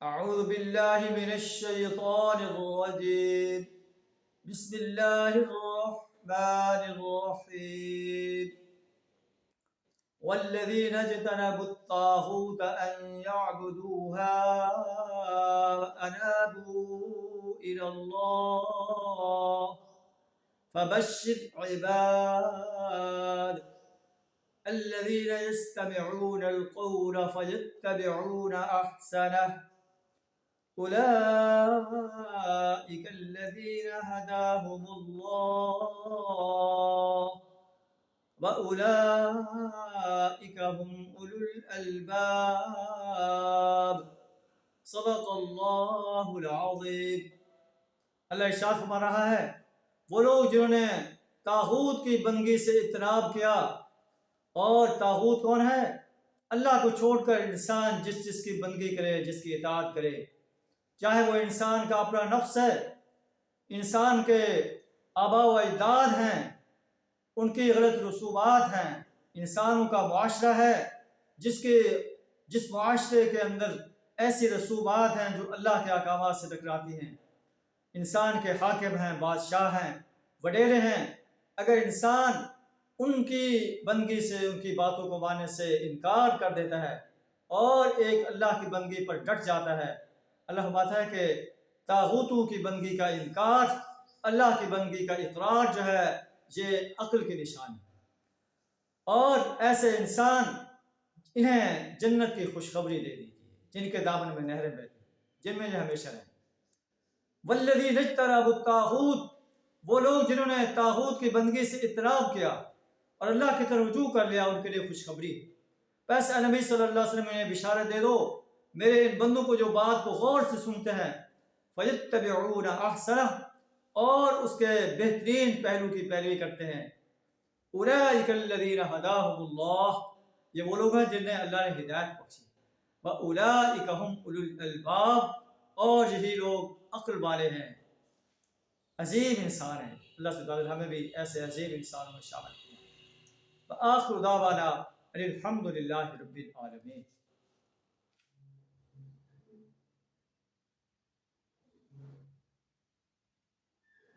أعوذ بالله من الشيطان الرجيم بسم الله الرحمن الرحيم والذين اجتنبوا الطاغوت أن يعبدوها وأنابوا إلى الله فبشر عباد الذين يستمعون القول فيتبعون أحسنه أولئك الذين هداهم الله وأولئك هم أولو الألباب صدق اللہ العظیم۔ اللہ ارشاد فرما رہا ہے وہ لوگ جنہوں نے طاغوت کی بندگی سے اجتناب کیا، اور طاغوت کون ہے؟ اللہ کو چھوڑ کر انسان جس کی بندگی کرے، جس کی اطاعت کرے، چاہے وہ انسان کا اپنا نفس ہے، انسان کے آباء و اجداد ہیں، ان کی غلط رسومات ہیں، انسانوں کا معاشرہ ہے جس معاشرے کے اندر ایسی رسومات ہیں جو اللہ کے احکامات سے ٹکراتی ہیں، انسان کے حاکم ہیں، بادشاہ ہیں، وڈیرے ہیں، اگر انسان ان کی بندگی سے، ان کی باتوں کو ماننے سے انکار کر دیتا ہے اور ایک اللہ کی بندگی پر ڈٹ جاتا ہے، اللہ فرماتا ہے کہ طاغوتوں کی بندگی کا انکار، اللہ کی بندگی کا اقرار جو ہے یہ عقل کی نشانی ہے، اور ایسے انسان انہیں جنت کی خوشخبری دے دیجیے جن کے دامن میں نہریں بہتی ہیں، جن میں یہ ہمیشہ رہیں۔ والذین اجتنبوا الطاغوت، وہ لوگ جنہوں نے طاغوت کی بندگی سے اجتناب کیا اور اللہ کی طرف رجوع کر لیا، ان کے لیے خوشخبری۔ بس نبی صلی اللہ علیہ وسلم نے بشارت دے دو میرے ان بندوں کو جو بات کو غور سے سنتے ہیں، فَيَتَّبِعُونَ أَحْسَنَهُ، اور اس کے بہترین پہلو کی پیروی کرتے ہیں، أُولَٰئِكَ الَّذِينَ هَدَاهُمُ اللَّهُ، یہ وہ لوگ ہیں جنہیں اللہ نے ہدایت بخشی، وَأُولَٰئِكَ هُمْ أُولُو الْأَلْبَابِ، اور یہی لوگ عقل والے ہیں، عظیم انسان ہیں۔ اللہ تعالیٰ ہمیں بھی ایسے عظیم انسانوں میں شامل کیا۔ وآخر دعوانا الحمد للہ رب العالمین۔